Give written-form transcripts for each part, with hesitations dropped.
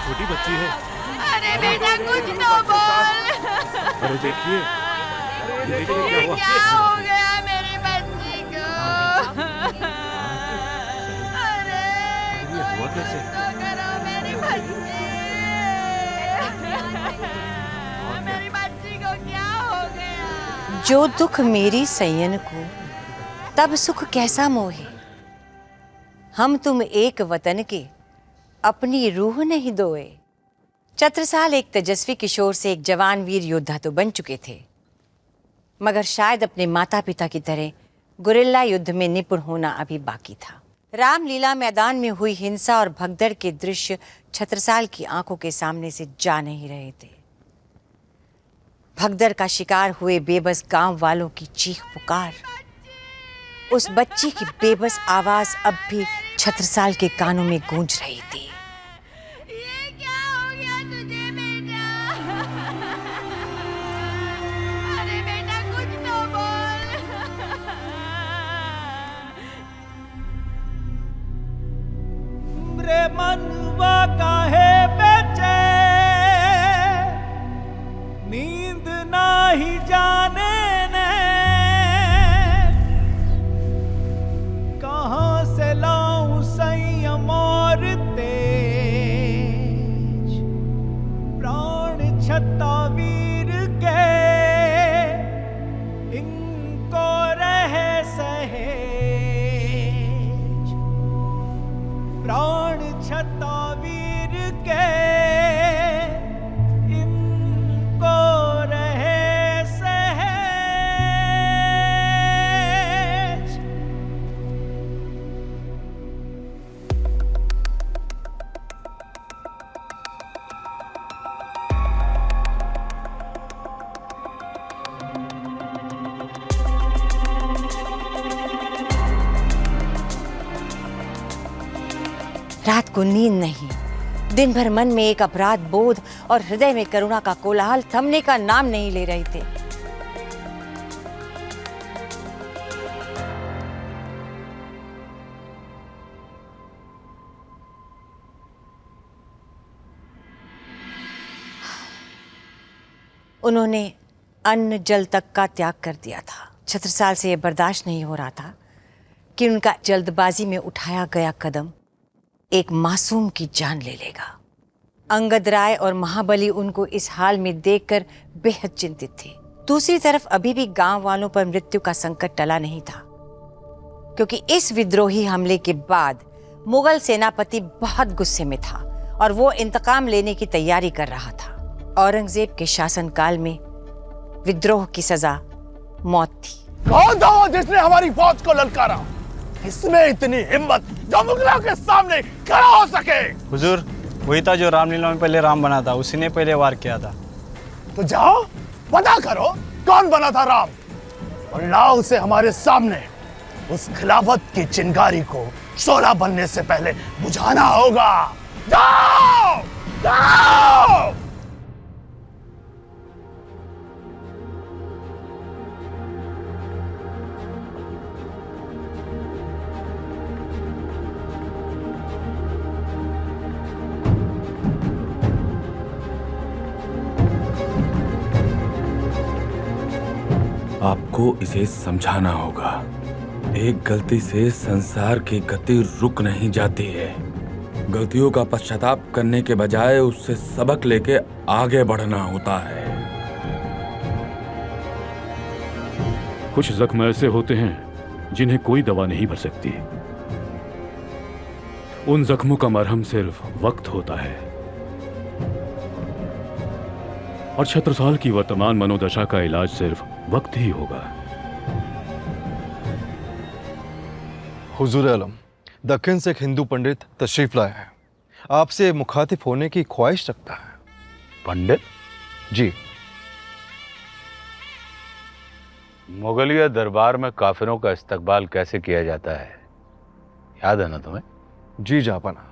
छोटी बच्ची है। अरे बेटा कुछ तो बोल। अरे देखिए, क्या हो गया मेरी बच्ची को? अरे हुआ कैसे? तो करो मेरी बच्ची। मेरी बच्ची को क्या हो गया? जो दुख मेरी सैयन को तब सुख कैसा मोहे। हम तुम एक वतन के अपनी रूह नहीं दोए। छत्रसाल एक तेजस्वी किशोर से एक जवान वीर योद्धा तो बन चुके थे, मगर शायद अपने माता पिता की तरह गुरिल्ला युद्ध में निपुण होना अभी बाकी था। रामलीला मैदान में हुई हिंसा और भगदड़ के दृश्य छत्रसाल की आंखों के सामने से जा नहीं रहे थे। भगदड़ का शिकार हुए बेबस गांव वालों की चीख पुकार, उस बच्ची की बेबस आवाज अब भी छत्रसाल के कानों में गूंज रही थी। ये क्या हो गया तुझे बेटा? अरे बेटा कुछ तो बोल। रे मनवा काहे बेचे, नींद नाही जाने ने, कहाँ से लाऊं संयम और तेज, प्राण छता वीर के इनको रहे सहेज, प्राण छता वीर के इनको रहे सहेज। रात को नींद नहीं, दिन भर मन में एक अपराध बोध और हृदय में करुणा का कोलाहल थमने का नाम नहीं ले रहे थे। उन्होंने अन्न जल तक का त्याग कर दिया था। छत्रसाल से यह बर्दाश्त नहीं हो रहा था कि उनका जल्दबाजी में उठाया गया कदम एक मासूम की जान ले लेगा। अंगद राय और महाबली उनको इस हाल में देखकर बेहद चिंतित थे। दूसरी तरफ अभी भी गांव वालों पर मृत्यु का संकट टला नहीं था, क्योंकि इस विद्रोही हमले के बाद मुगल सेनापति बहुत गुस्से में था और वो इंतकाम लेने की तैयारी कर रहा था। औरंगजेब के शासनकाल में विद्रोह की सजा मौत थी। कौन था वो जिसने हमारी फौज को ललकारा? इसमें इतनी हिम्मत जो मुगलों के सामने खड़ा हो सके? हुजूर, वही था जो रामलीला में पहले राम बना था, उसी ने पहले वार किया था। तो जाओ पता करो कौन बना था राम, और लाओ उसे हमारे सामने। उस खिलाफत की चिंगारी को शोला बनने से पहले बुझाना होगा। जाओ जाओ। आपको इसे समझाना होगा। एक गलती से संसार की गति रुक नहीं जाती है। गलतियों का पश्चाताप करने के बजाय उससे सबक लेके आगे बढ़ना होता है। कुछ जख्म ऐसे होते हैं जिन्हें कोई दवा नहीं भर सकती। उन जख्मों का मरहम सिर्फ वक्त होता है, और छत्रसाल की वर्तमान मनोदशा का इलाज सिर्फ वक्त ही होगा। हुजूर आलम, दक्कन से एक हिंदू पंडित तशरीफ लाया है, आपसे मुखातिब होने की ख्वाहिश रखता है। पंडित जी। मुगलिया दरबार में काफिरों का इस्तकबाल कैसे किया जाता है, याद है ना तुम्हें? जी जापाना।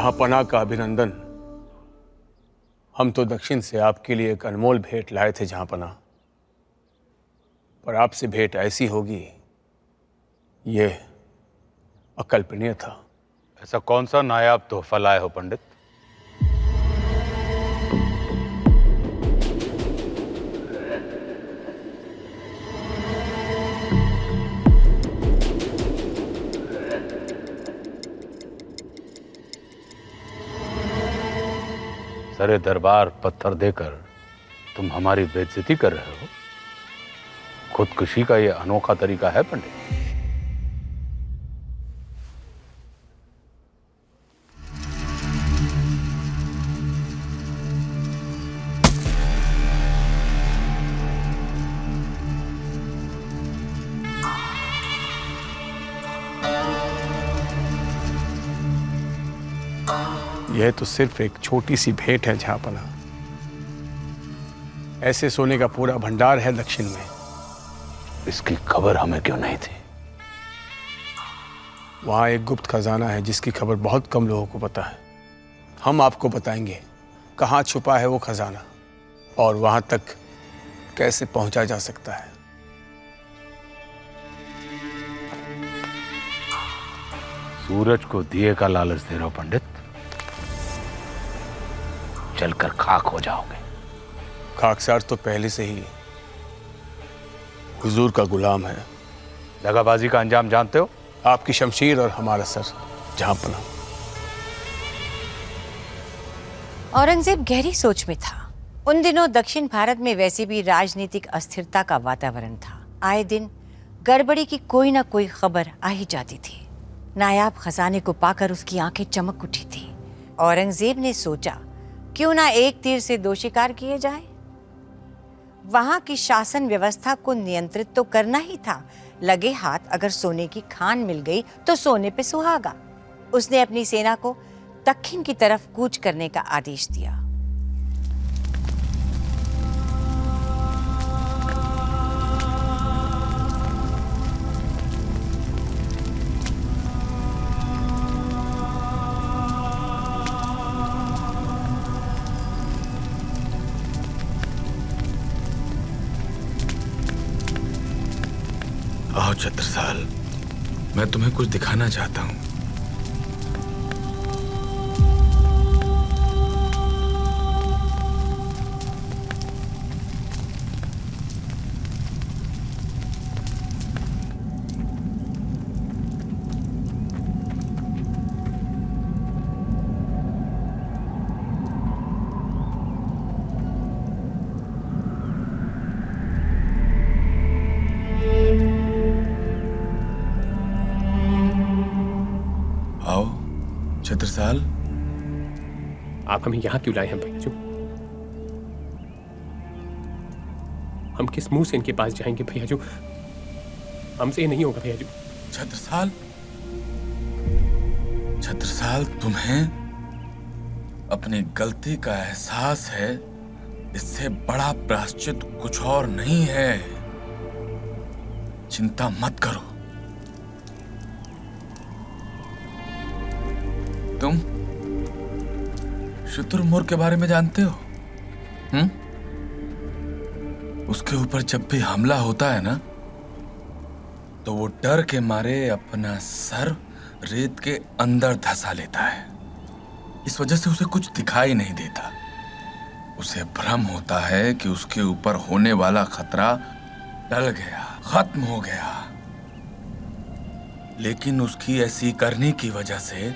जहांपना का अभिनंदन। हम तो दक्षिण से आपके लिए एक अनमोल भेंट लाए थे जहांपना, पर आपसे भेंट ऐसी होगी ये अकल्पनीय था। ऐसा कौन सा नायाब तोहफा लाए हो पंडित? सरे दरबार पत्थर देकर तुम हमारी बेइज्जती कर रहे हो। खुदकुशी का यह अनोखा तरीका है पंडित? यह तो सिर्फ एक छोटी सी भेंट है जहांपना। ऐसे सोने का पूरा भंडार है दक्षिण में। इसकी खबर हमें क्यों नहीं थी? वहां एक गुप्त खजाना है जिसकी खबर बहुत कम लोगों को पता है। हम आपको बताएंगे कहाँ छुपा है वो खजाना और वहां तक कैसे पहुंचा जा सकता है। सूरज को दिए का लालच दे रहे हो पंडित? जलकर खाक हो जाओगे। खाकसार तो पहले से ही हुजूर का गुलाम है। दगाबाजी का अंजाम जानते हो? आपकी शमशीर और हमारा सर जहांपना। औरंगजेब गहरी सोच में था। उन दिनों दक्षिण भारत में वैसे भी राजनीतिक अस्थिरता का वातावरण था। आए दिन गड़बड़ी की कोई ना कोई खबर आ ही जाती थी। नायाब खजाने को पाकर उसकी आंखें चमक उठी थी। औरंगजेब ने सोचा क्यों ना एक तीर से दो शिकार किए जाए। वहां की शासन व्यवस्था को नियंत्रित तो करना ही था। लगे हाथ अगर सोने की खान मिल गई तो सोने पे सुहागा। उसने अपनी सेना को दक्षिण की तरफ कूच करने का आदेश दिया। आओ छत्रसाल, मैं तुम्हें कुछ दिखाना चाहता हूं। छत्रसाल, आप हमें यहां क्यों लाए हैं भैया? हम किस मुंह से इनके पास जाएंगे भैया? हमसे ये नहीं होगा भैया। छत्रसाल, छत्रसाल, तुम्हें अपनी गलती का एहसास है। इससे बड़ा प्रायश्चित कुछ और नहीं है। चिंता मत करो। तुम शुतुरमुर्ग के बारे में जानते हो? उसके ऊपर जब भी हमला होता है ना, तो वो डर के मारे अपना सर रेत के अंदर धंसा लेता है। इस वजह से उसे कुछ दिखाई नहीं देता। उसे भ्रम होता है कि उसके ऊपर होने वाला खतरा टल गया, खत्म हो गया। लेकिन उसकी ऐसी करने की वजह से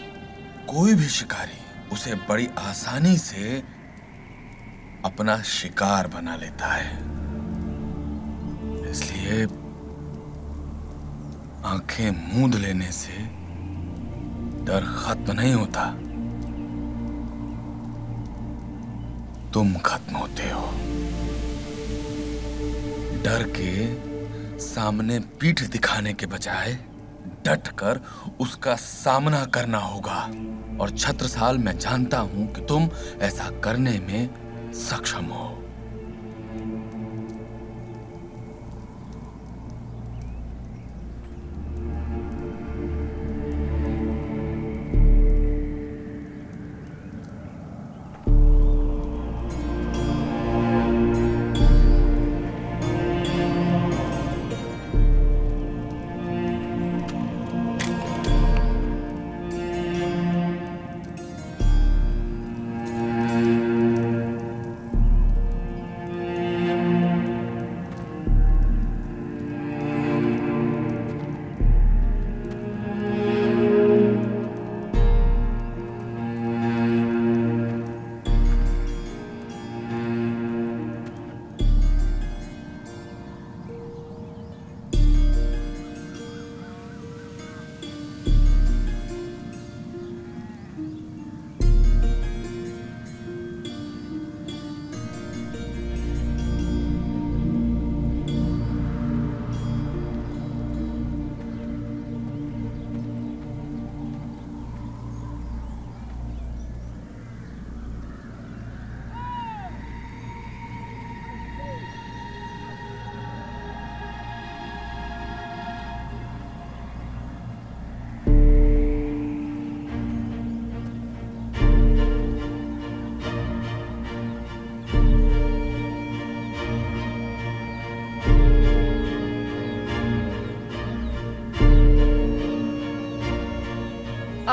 कोई भी शिकारी उसे बड़ी आसानी से अपना शिकार बना लेता है। इसलिए आंखें मूंद लेने से डर खत्म नहीं होता, तुम खत्म होते हो। डर के सामने पीठ दिखाने के बजाय डटकर उसका सामना करना होगा। और छत्रसाल, मैं जानता हूं कि तुम ऐसा करने में सक्षम हो।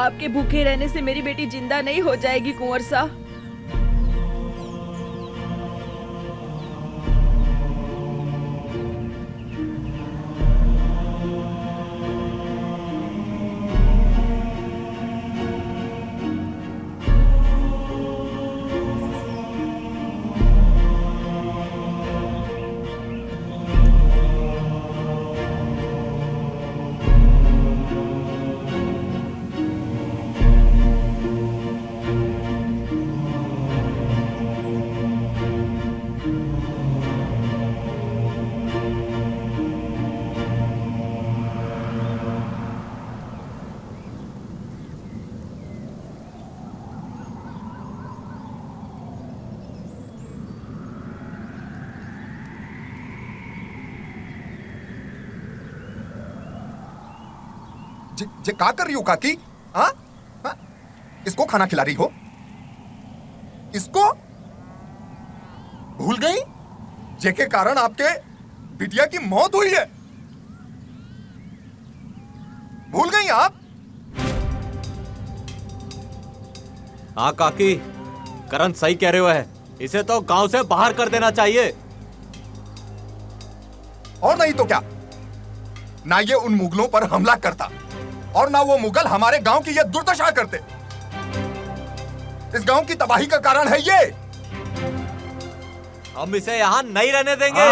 आपके भूखे रहने से मेरी बेटी जिंदा नहीं हो जाएगी कुंवर साहब। जे क्या कर रही हो काकी? हाँ? इसको खाना खिला रही हो? इसको भूल गई जे के कारण आपके बिटिया की मौत हुई है? भूल गई आप? हाँ काकी, करण सही कह रहे हो है। इसे तो गांव से बाहर कर देना चाहिए। और नहीं तो क्या, ना ये उन मुगलों पर हमला करता और ना वो मुगल हमारे गांव की ये दुर्दशा करते। इस गांव की तबाही का कारण है ये। हम इसे यहाँ नहीं रहने देंगे।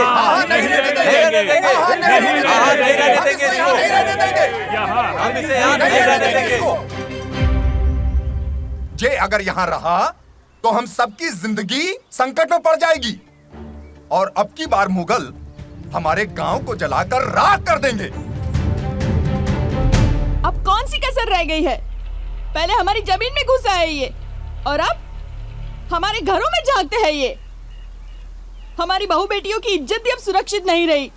नहीं रहने देंगे। हम इसे यहाँ नहीं रहने देंगे। जे अगर यहाँ रहा तो हम सबकी जिंदगी संकट में पड़ जाएगी और अब की बार मुगल हमारे गांव को जलाकर राख कर देंगे। अब कौन सी कसर रह गई है? पहले हमारी जमीन में घुसा है ये और अब हमारे घरों में झांकते हैं ये। हमारी बहू बेटियों की इज्जत भी अब सुरक्षित नहीं रही।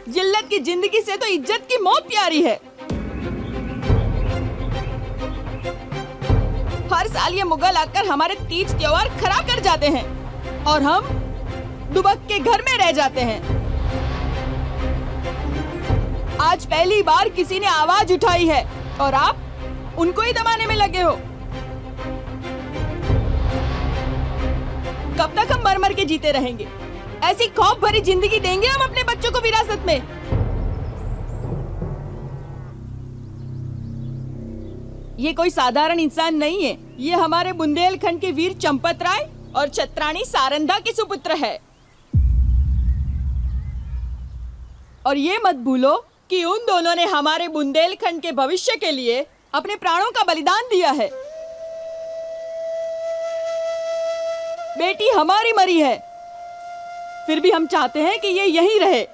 जिल्लत की जिंदगी से तो इज्जत की मौत प्यारी है। हर साल ये मुगल आकर हमारे तीज त्योहार खराब कर जाते हैं और हम दुबक के घर में रह जाते हैं। आज पहली बार किसी ने आवाज उठाई है और आप उनको ही दबाने में लगे हो। कब तक हम मर मर के जीते रहेंगे? ऐसी खौफ भरी जिंदगी देंगे हम अपने बच्चों को विरासत में? ये कोई साधारण इंसान नहीं है। ये हमारे बुंदेलखंड के वीर चंपत राय और छत्राणी सारंधा के सुपुत्र है। और ये मत भूलो कि उन दोनों ने हमारे बुंदेलखंड के भविष्य के लिए अपने प्राणों का बलिदान दिया है। बेटी हमारी मरी है, फिर भी हम चाहते हैं कि ये यहीं रहे।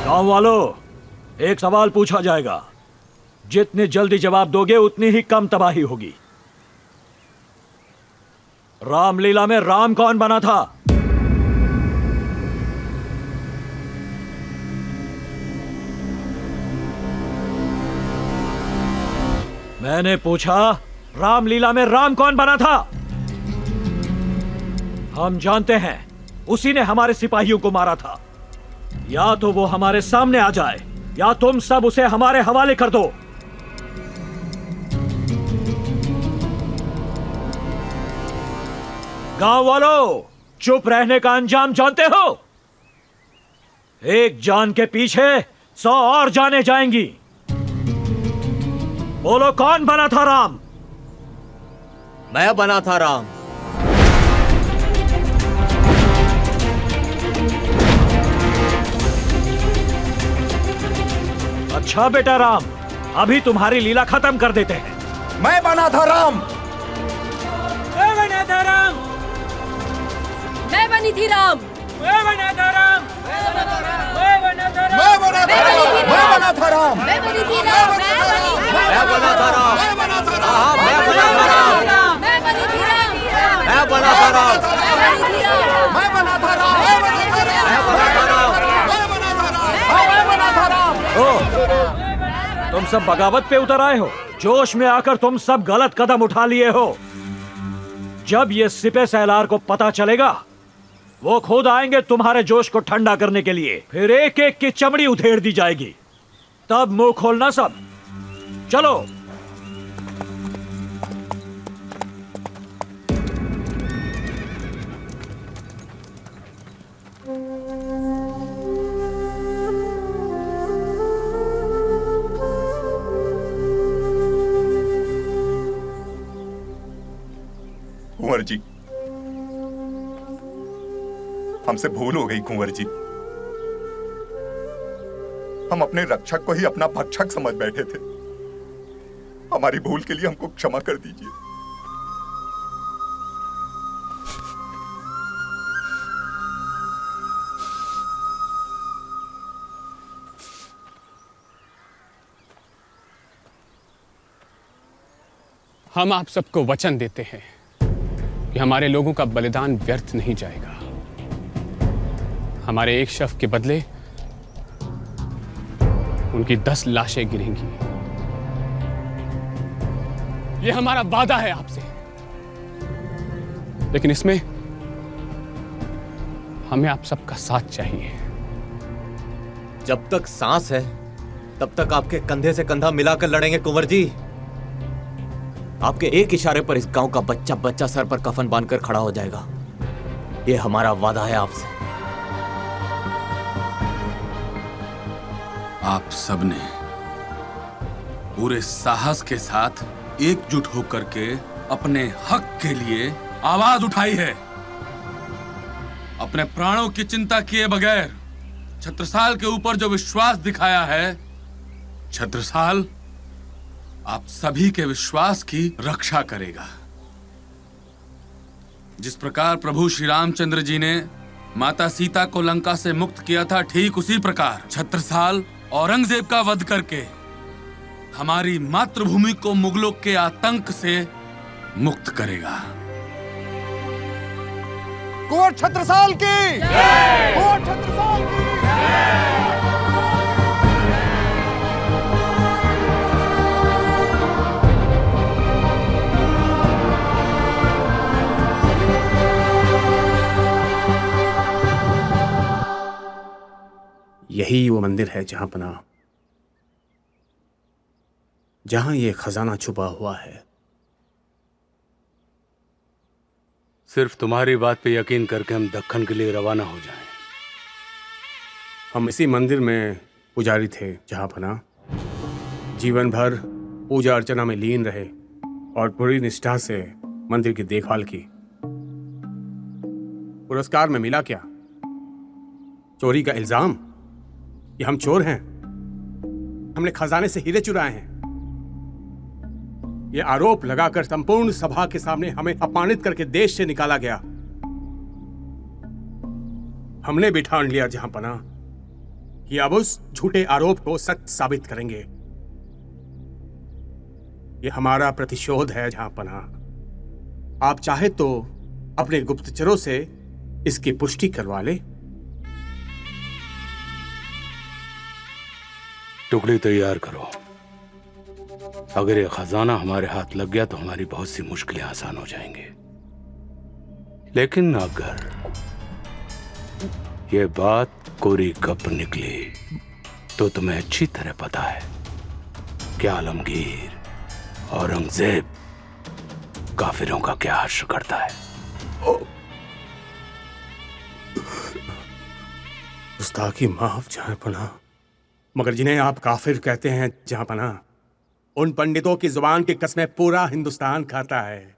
गांव वालों, एक सवाल पूछा जाएगा। जितनी जल्दी जवाब दोगे उतनी ही कम तबाही होगी। रामलीला में राम कौन बना था? मैंने पूछा, रामलीला में राम कौन बना था? हम जानते हैं, उसी ने हमारे सिपाहियों को मारा था। या तो वो हमारे सामने आ जाए या तुम सब उसे हमारे हवाले कर दो। गांव वालों, चुप रहने का अंजाम जानते हो? एक जान के पीछे 100 और जाने जाएंगी। बोलो, कौन बना था राम? मैं बना था राम। अच्छा बेटा राम, अभी तुम्हारी लीला खत्म कर देते हैं। मैं बना था राम। मैं बना था राम। मैं बनी थी राम। मैं बना था राम। तुम सब बगावत पे उतर आए हो। जोश में आकर तुम सब गलत कदम उठा लिए हो। जब ये सिपह सैलार को पता चलेगा, वो खुद आएंगे तुम्हारे जोश को ठंडा करने के लिए। फिर एक एक की चमड़ी उधेड़ दी जाएगी। तब मुंह खोलना सब। चलो। कुंवर जी, हमसे भूल हो गई कुंवर जी। हम अपने रक्षक को ही अपना भक्षक समझ बैठे थे। हमारी भूल के लिए हमको क्षमा कर दीजिए। हम आप सबको वचन देते हैं कि हमारे लोगों का बलिदान व्यर्थ नहीं जाएगा। हमारे एक शव के बदले उनकी 10 लाशें गिरेंगी। यह हमारा वादा है आपसे। लेकिन इसमें हमें आप सबका साथ चाहिए। जब तक सांस है तब तक आपके कंधे से कंधा मिलाकर लड़ेंगे कुंवर जी। आपके एक इशारे पर इस गांव का बच्चा बच्चा सर पर कफन बांधकर खड़ा हो जाएगा। यह हमारा वादा है आपसे। आप सबने पूरे साहस के साथ एकजुट होकर के अपने हक के लिए आवाज उठाई है। अपने प्राणों की चिंता किए बगैर छत्रसाल के ऊपर जो विश्वास दिखाया है, छत्रसाल आप सभी के विश्वास की रक्षा करेगा। जिस प्रकार प्रभु श्री रामचंद्र जी ने माता सीता को लंका से मुक्त किया था, ठीक उसी प्रकार छत्रसाल औरंगजेब का वध करके हमारी मातृभूमि को मुगलों के आतंक से मुक्त करेगा। कुंवर छत्रसाल की जय! कुंवर छत्रसाल की जय! यही वो मंदिर है जहां पनाह, जहां ये खजाना छुपा हुआ है। सिर्फ तुम्हारी बात पे यकीन करके हम दक्कन के लिए रवाना हो जाएं। हम इसी मंदिर में पुजारी थे जहां पनाह, जीवन भर पूजा अर्चना में लीन रहे और पूरी निष्ठा से मंदिर की देखभाल की। पुरस्कार में मिला क्या? चोरी का इल्जाम कि हम चोर हैं, हमने खजाने से हीरे चुराए हैं। यह आरोप लगाकर संपूर्ण सभा के सामने हमें अपमानित करके देश से निकाला गया। हमने भी ठान लिया जहां पनाह कि अब उस झूठे आरोप को सच साबित करेंगे। यह हमारा प्रतिशोध है जहां पनाह। आप चाहे तो अपने गुप्तचरों से इसकी पुष्टि करवा ले। टुकड़ी तैयार करो। अगर ये खजाना हमारे हाथ लग गया तो हमारी बहुत सी मुश्किलें आसान हो जाएंगी। लेकिन अगर ये बात कोरी कप निकली तो तुम्हें अच्छी तरह पता है कि आलमगीर औरंगजेब काफिरों का क्या हश्र करता है। गुस्ताखी माफ जहां पनाह, मगर जिन्हें आप काफिर कहते हैं जहां पनाह, उन पंडितों की जुबान की कसमें पूरा हिंदुस्तान खाता है।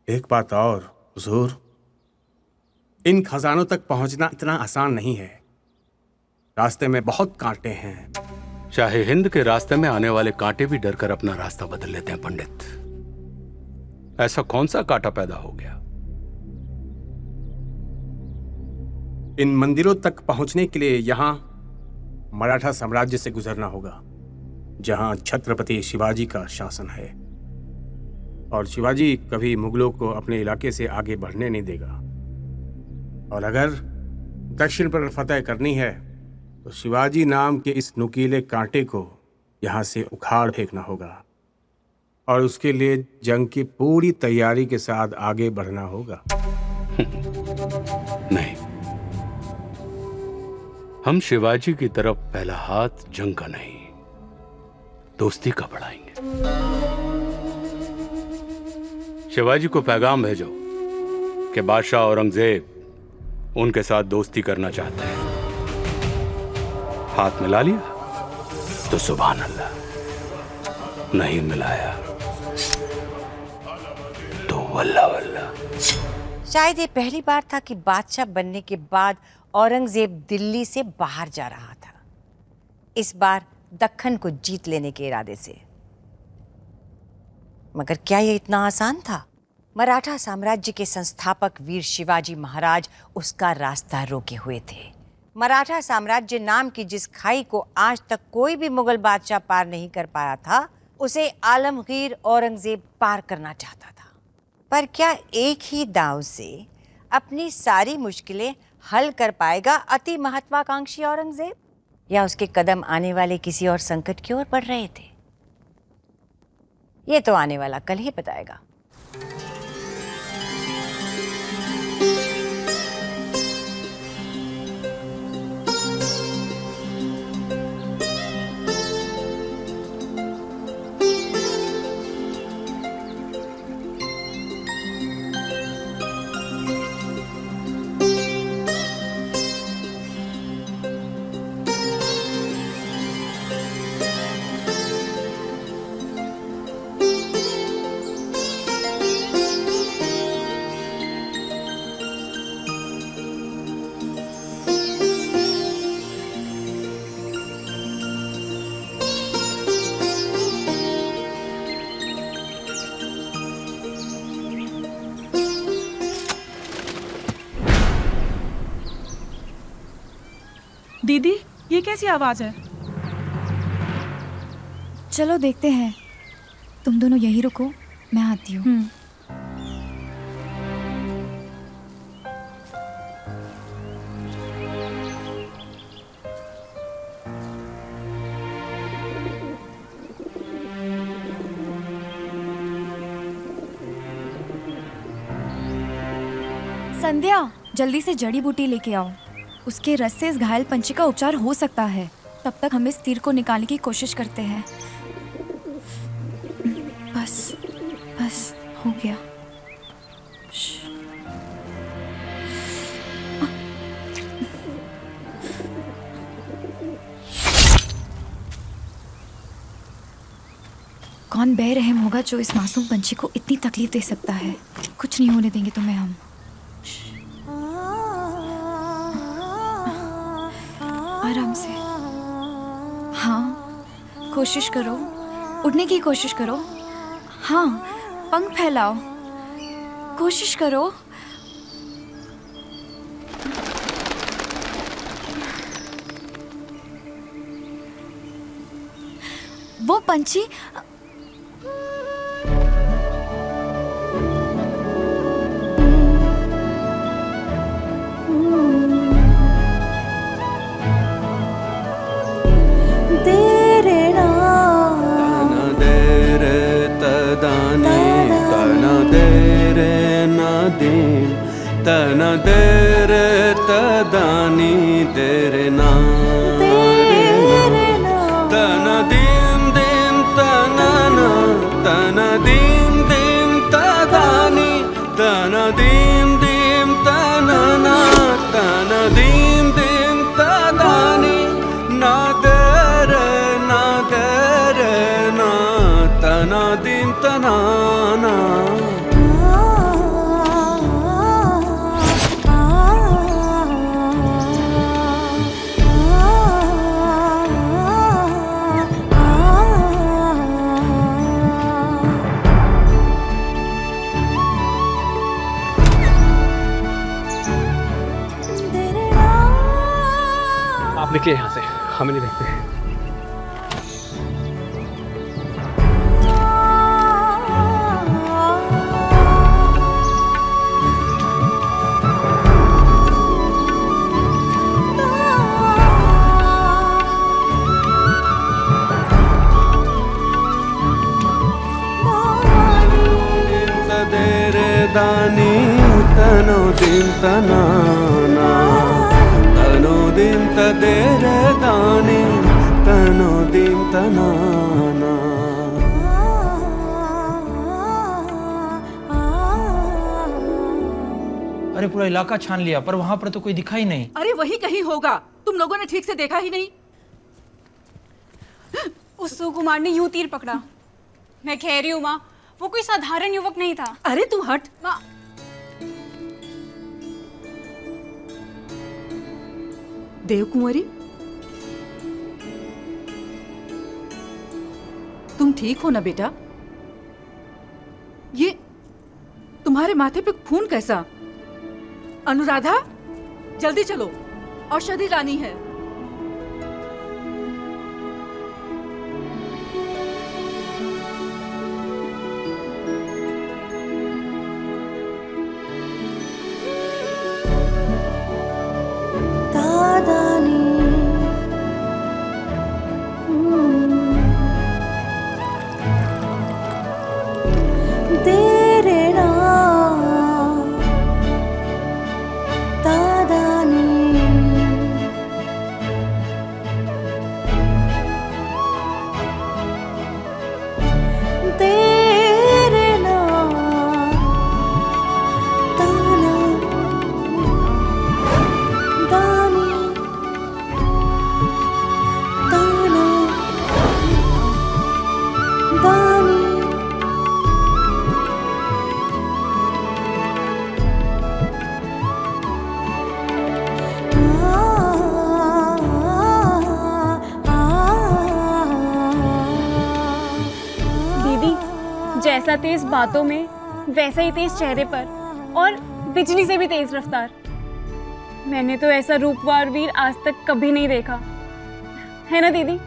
एक बात और हुजूर, इन खजानों तक पहुंचना इतना आसान नहीं है। रास्ते में बहुत कांटे हैं। चाहे हिंद के रास्ते में आने वाले कांटे भी डरकर अपना रास्ता बदल लेते हैं पंडित। ऐसा कौन सा कांटा पैदा हो गया इन मंदिरों तक पहुंचने के लिए यहाँ मराठा साम्राज्य से गुजरना होगा, जहाँ छत्रपति शिवाजी का शासन है। और शिवाजी कभी मुगलों को अपने इलाके से आगे बढ़ने नहीं देगा। और अगर दक्षिण पर फतह करनी है तो शिवाजी नाम के इस नुकीले कांटे को यहाँ से उखाड़ फेंकना होगा, और उसके लिए जंग की पूरी तैयारी के साथ आगे बढ़ना होगा। नहीं, हम शिवाजी की तरफ पहला हाथ जंग का नहीं, दोस्ती का बढ़ाएंगे। शिवाजी को पैगाम भेजो कि बादशाह औरंगजेब उनके साथ दोस्ती करना चाहते हैं। हाथ मिला लिया तो सुभान अल्लाह, नहीं मिलाया तो वल्ला वल्ला। शायद ये पहली बार था कि बादशाह बनने के बाद औरंगजेब दिल्ली से बाहर जा रहा था, इस बार दक्खन को जीत लेने के इरादे से। मगर क्या ये इतना आसान था? मराठा साम्राज्य के संस्थापक वीर शिवाजी महाराज उसका रास्ता रोके हुए थे। मराठा साम्राज्य नाम की जिस खाई को आज तक कोई भी मुगल बादशाह पार नहीं कर पाया था, उसे आलमगीर औरंगजेब पार करना चाहता था। पर क्या एक ही दांव से अपनी सारी मुश्किलें हल कर पाएगा अति महत्वाकांक्षी औरंगजेब, या उसके कदम आने वाले किसी और संकट की ओर बढ़ रहे थे? ये तो आने वाला कल ही बताएगा। दीदी, ये कैसी आवाज है? चलो देखते हैं। तुम दोनों यही रुको, मैं आती हूँ। संध्या, जल्दी से जड़ी बूटी लेके आओ। उसके रस से इस घायल पंछी का उपचार हो सकता है। तब तक हम इस तीर को निकालने की कोशिश करते हैं। बस बस हो गया। कौन बेरहम होगा जो इस मासूम पंछी को इतनी तकलीफ दे सकता है? कुछ नहीं होने देंगे तुम्हें हम। आराम से। हाँ, कोशिश करो, उड़ने की कोशिश करो। हाँ, पंख फैलाओ, कोशिश करो। वो पंछी तना तेरे तदानी तेरे नाम तना दिन दिन तना ना तना दिन दिन तदानी तना दिन दिन तना ना तना दिन दिन तदानी ना तेरे ना तना दिन तना ना। निकलिए यहाँ से, हमें नहीं देखते। दानी तनो दिन तनाना तनो दिन तदेरे दानी तनो दिन तनाना। अरे पूरा इलाका छान लिया पर वहां पर तो कोई दिखा ही नहीं। अरे वही कहीं होगा, तुम लोगों ने ठीक से देखा ही नहीं। उस सुकुमार ने यूं तीर पकड़ा। मैं कह रही हूँ माँ, वो कोई साधारण युवक नहीं था। अरे तू हट। माँ, देवकुंवरी, तुम ठीक हो ना बेटा? ये तुम्हारे माथे पे खून कैसा? अनुराधा, जल्दी चलो, औषधि लानी है। जैसा तेज बातों में वैसा ही तेज चेहरे पर, और बिजली से भी तेज रफ्तार। मैंने तो ऐसा रूपवार वीर आज तक कभी नहीं देखा, है ना दीदी?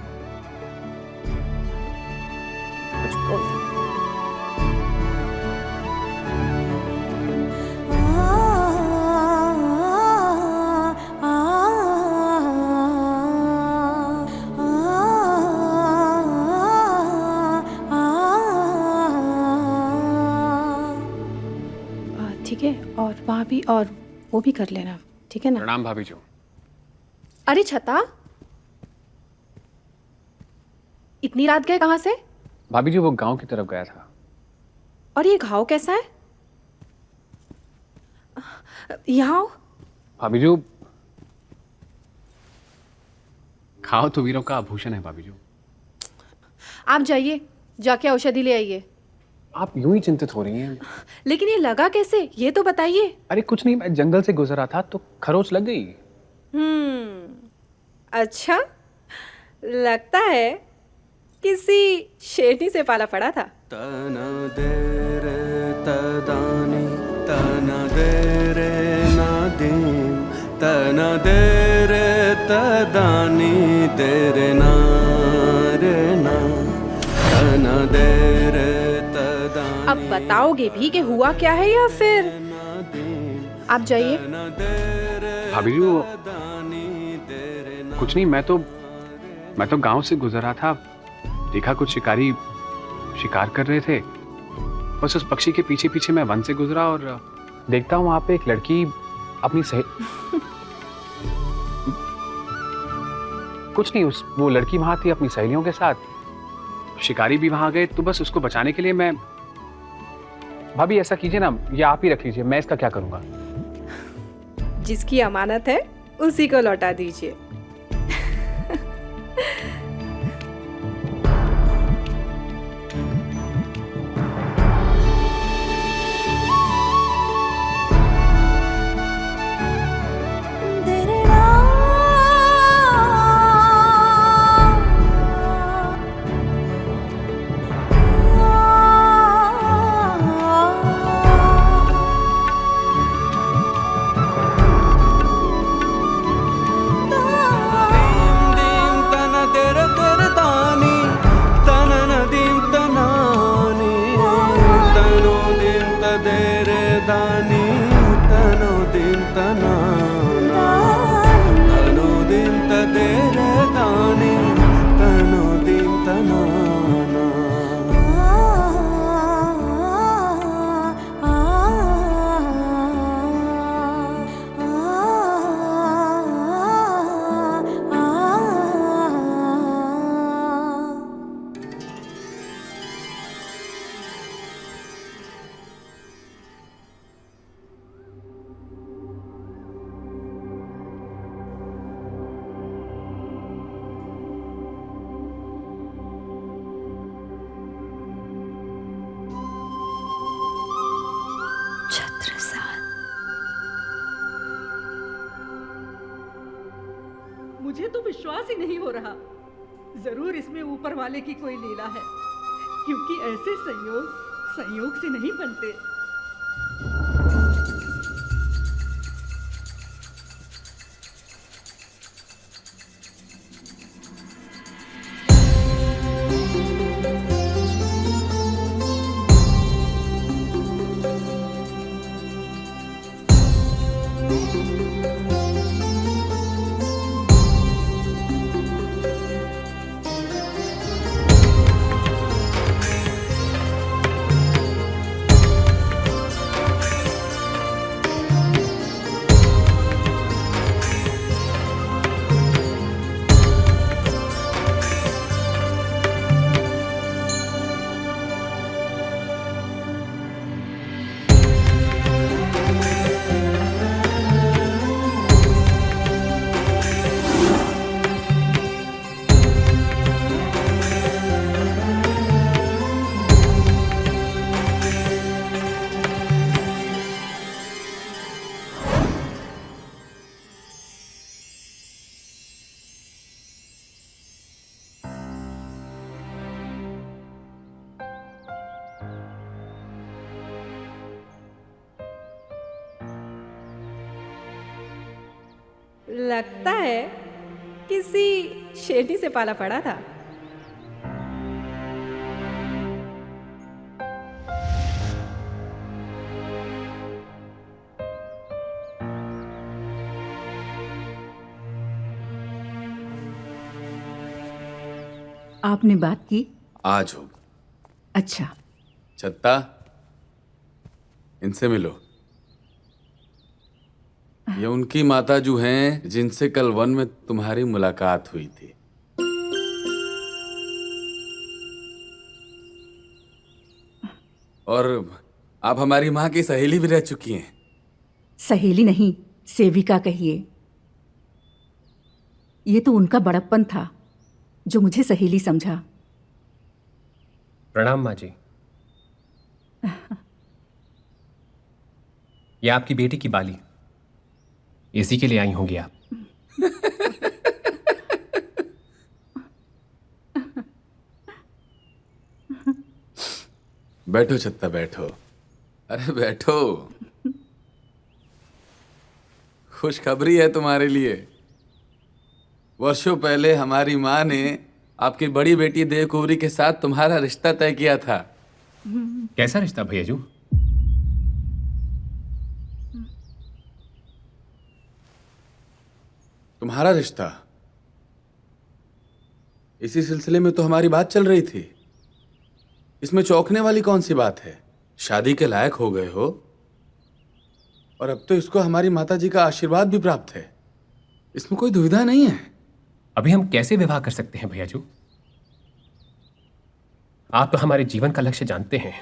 ठीक है, और वहाँ भी, और वो भी कर लेना, ठीक है ना? प्रणाम भाभी जी। अरे छता, इतनी रात गए कहाँ से? भाभी जी वो गांव की तरफ गया था। और ये घाव कैसा है? यहाँ आओ। भाभी जी घाव तो वीरों का आभूषण है भाभी जी। आप जाइए, जाके औषधि ले आइए। आप यूं ही चिंतित हो रही हैं। लेकिन ये लगा कैसे, ये तो बताइए। अरे कुछ नहीं, मैं जंगल से गुजरा था तो खरोच लग गई। अच्छा, लगता है किसी शेरनी से पाला पड़ा था। तना दे रे तदानी तना दे रे नादीम तना दे रे तदानी दे रे ना रे ना तना दे रे। अब बताओगे भी कि हुआ क्या है, या फिर आप जाइए। भाभी जी कुछ नहीं, मैं तो गांव से गुजरा था, देखा कुछ शिकारी शिकार कर रहे थे, बस उस पक्षी के पीछे पीछे मैं वन से गुजरा और देखता हूँ वहां पे एक लड़की अपनी कुछ नहीं, वो लड़की वहां थी अपनी सहेलियों के साथ, शिकारी भी वहां गए, तो बस उसको बचाने के लिए मैं। भाभी ऐसा कीजिए ना, ये आप ही रख लीजिए, मैं इसका क्या करूंगा? जिसकी अमानत है उसी को लौटा दीजिए। छत्रसाल। मुझे तो विश्वास ही नहीं हो रहा। जरूर इसमें ऊपर वाले की कोई लीला है, क्योंकि ऐसे संयोग से नहीं बनते। लगता है किसी शेरनी से पाला पड़ा था। आपने बात की? आज हो। अच्छा। छत्ता, इनसे मिलो। ये उनकी माताजू हैं जिनसे कल वन में तुम्हारी मुलाकात हुई थी। और आप हमारी माँ की सहेली भी रह चुकी हैं। सहेली नहीं, सेविका कहिए। ये तो उनका बड़प्पन था जो मुझे सहेली समझा। प्रणाम माँ जी। ये आपकी बेटी की बाली, इसी के लिए आई होंगी आप। बैठो छत्ता, बैठो। अरे बैठो। खुशखबरी है तुम्हारे लिए। वर्षों पहले हमारी माँ ने आपकी बड़ी बेटी देवकुंवरी के साथ तुम्हारा रिश्ता तय किया था। कैसा रिश्ता भैयाजू? तुम्हारा रिश्ता। इसी सिलसिले में तो हमारी बात चल रही थी। इसमें चौंकने वाली कौन सी बात है? शादी के लायक हो गए हो और अब तो इसको हमारी माताजी का आशीर्वाद भी प्राप्त है। इसमें कोई दुविधा नहीं है। अभी हम कैसे विवाह कर सकते हैं भैयाजू? आप तो हमारे जीवन का लक्ष्य जानते हैं।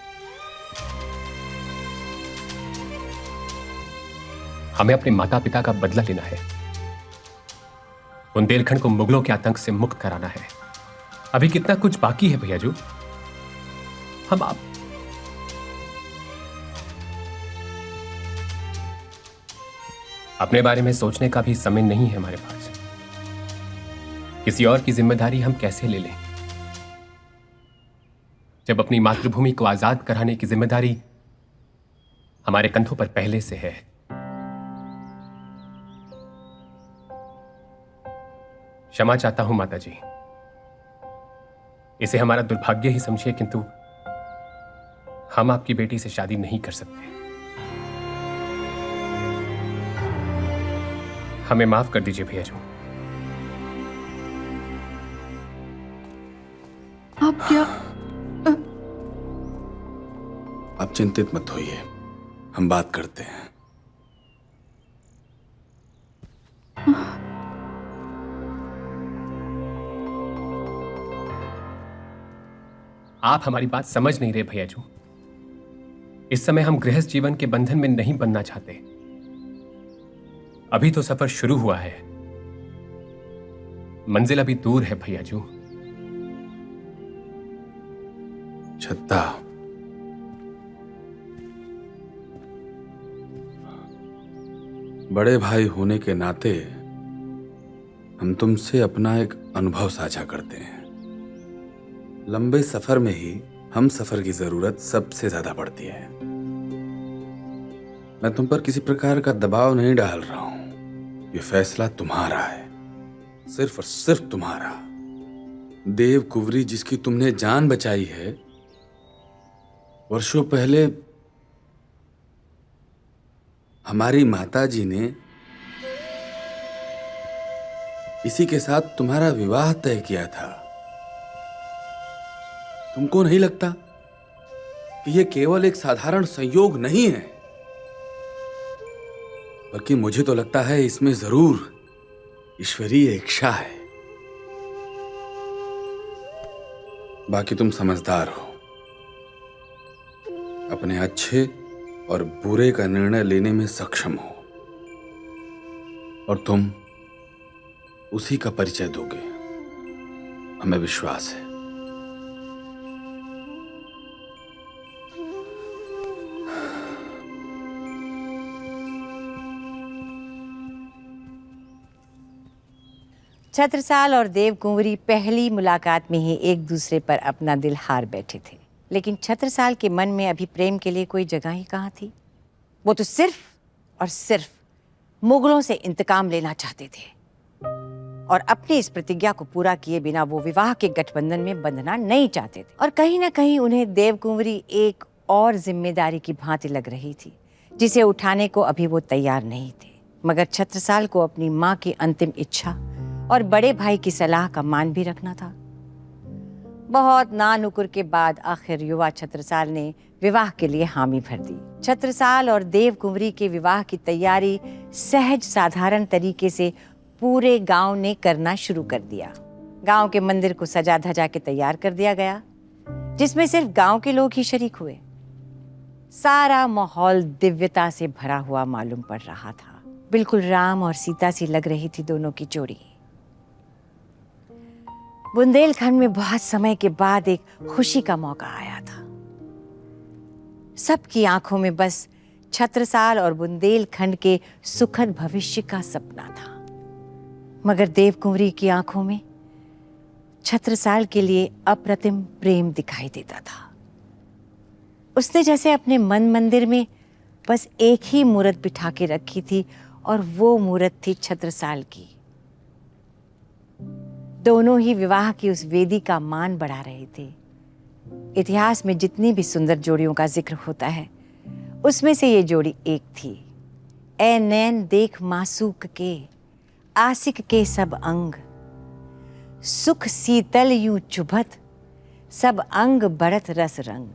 हमें अपने माता पिता का बदला लेना है। बुंदेलखंड को मुगलों के आतंक से मुक्त कराना है। अभी कितना कुछ बाकी है भैयाजू। हम आप अपने बारे में सोचने का भी समय नहीं है हमारे पास। किसी और की जिम्मेदारी हम कैसे ले लें, जब अपनी मातृभूमि को आजाद कराने की जिम्मेदारी हमारे कंधों पर पहले से है। क्षमा चाहता हूं माताजी, इसे हमारा दुर्भाग्य ही समझिए, किंतु हम आपकी बेटी से शादी नहीं कर सकते। हमें माफ कर दीजिए भैयाजू। आप क्या? आप चिंतित मत होइए, हम बात करते हैं। आप हमारी बात समझ नहीं रहे भैयाजू। इस समय हम गृहस्थ जीवन के बंधन में नहीं बनना चाहते। अभी तो सफर शुरू हुआ है, मंजिल अभी दूर है भैयाजू। छत्ता, बड़े भाई होने के नाते हम तुमसे अपना एक अनुभव साझा करते हैं। लंबे सफर में ही हम सफर की जरूरत सबसे ज्यादा पड़ती है। मैं तुम पर किसी प्रकार का दबाव नहीं डाल रहा हूं। ये फैसला तुम्हारा है, सिर्फ और सिर्फ तुम्हारा। देव कुंवरी जिसकी तुमने जान बचाई है, वर्षों पहले हमारी माताजी ने इसी के साथ तुम्हारा विवाह तय किया था। तुमको नहीं लगता कि यह केवल एक साधारण संयोग नहीं है, बल्कि मुझे तो लगता है इसमें जरूर ईश्वरीय इच्छा है। बाकी तुम समझदार हो, अपने अच्छे और बुरे का निर्णय लेने में सक्षम हो, और तुम उसी का परिचय दोगे, हमें विश्वास है। छत्रसाल और देव कुंवरी पहली मुलाकात में ही एक दूसरे पर अपना दिल हार बैठे थे, लेकिन छत्रसाल के मन में अभी प्रेम के लिए कोई जगह ही कहाँ थी। वो तो सिर्फ और सिर्फ मुगलों से इंतकाम लेना चाहते थे, और अपनी इस प्रतिज्ञा को पूरा किए बिना वो विवाह के गठबंधन में बंधना नहीं चाहते थे। और कहीं ना कहीं उन्हें देव कुंवरी एक और जिम्मेदारी की भांति लग रही थी, जिसे उठाने को अभी वो तैयार नहीं थे। मगर छत्रसाल को अपनी माँ की अंतिम इच्छा और बड़े भाई की सलाह का मान भी रखना था। बहुत नानुकुर के बाद आखिर युवा छत्रसाल ने विवाह के लिए हामी भर दी। छत्रसाल और देव कुंवरी के विवाह की तैयारी सहज साधारण तरीके से पूरे गांव ने करना शुरू कर दिया। गांव के मंदिर को सजा धजा के तैयार कर दिया गया, जिसमें सिर्फ गांव के लोग ही शरीक हुए। सारा माहौल दिव्यता से भरा हुआ मालूम पड़ रहा था। बिल्कुल राम और सीता सी लग रही थी दोनों की जोड़ी। बुंदेलखंड में बहुत समय के बाद एक खुशी का मौका आया था। सबकी आंखों में बस छत्रसाल और बुंदेलखंड के सुखद भविष्य का सपना था, मगर देव कुंवरी की आंखों में छत्रसाल के लिए अप्रतिम प्रेम दिखाई देता था। उसने जैसे अपने मन मंदिर में बस एक ही मूर्त बिठा के रखी थी, और वो मूर्त थी छत्रसाल की। दोनों ही विवाह की उस वेदी का मान बढ़ा रहे थे। इतिहास में जितनी भी सुंदर जोड़ियों का जिक्र होता है, उसमें से ये जोड़ी एक थी। ए नैन देख मासूक के, आशिक के सब अंग, सुख शीतल यूं चुभत, सब अंग बढ़त रस रंग।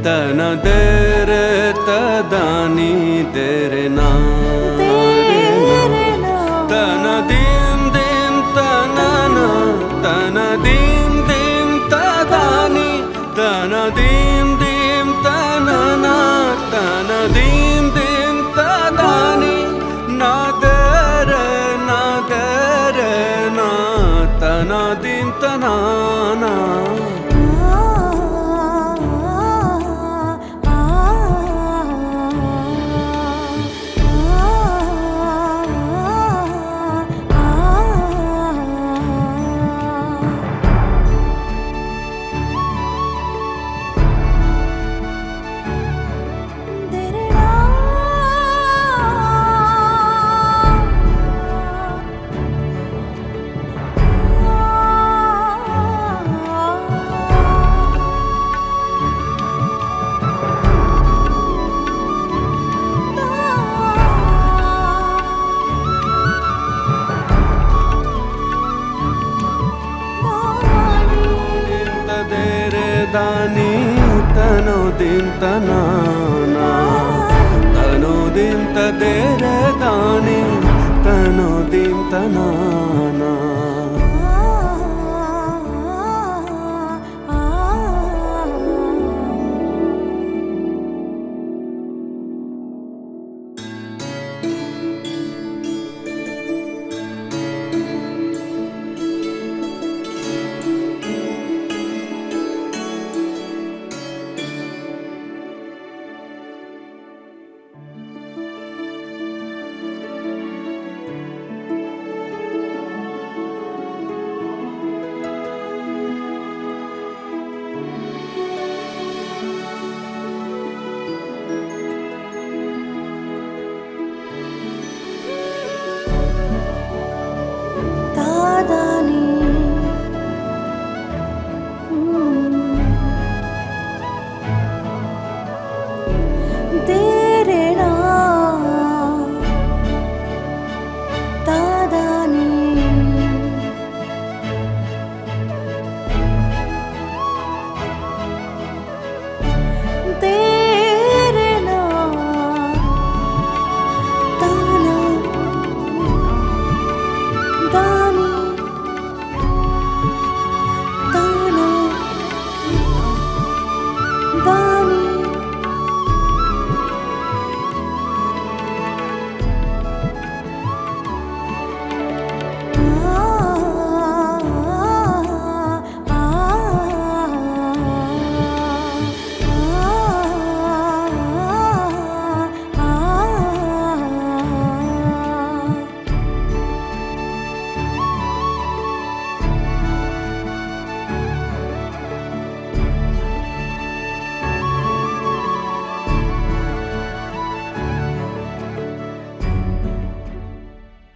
तना दे रे तदानी दे रे ना तना दीम दीम तना ना तना दीम दीम तदानी तना दीम दीम तना ना तना दीम दीम तदानी ना दे रे ना दे रे ना तना दीम तना ना दानी तनो दिन तना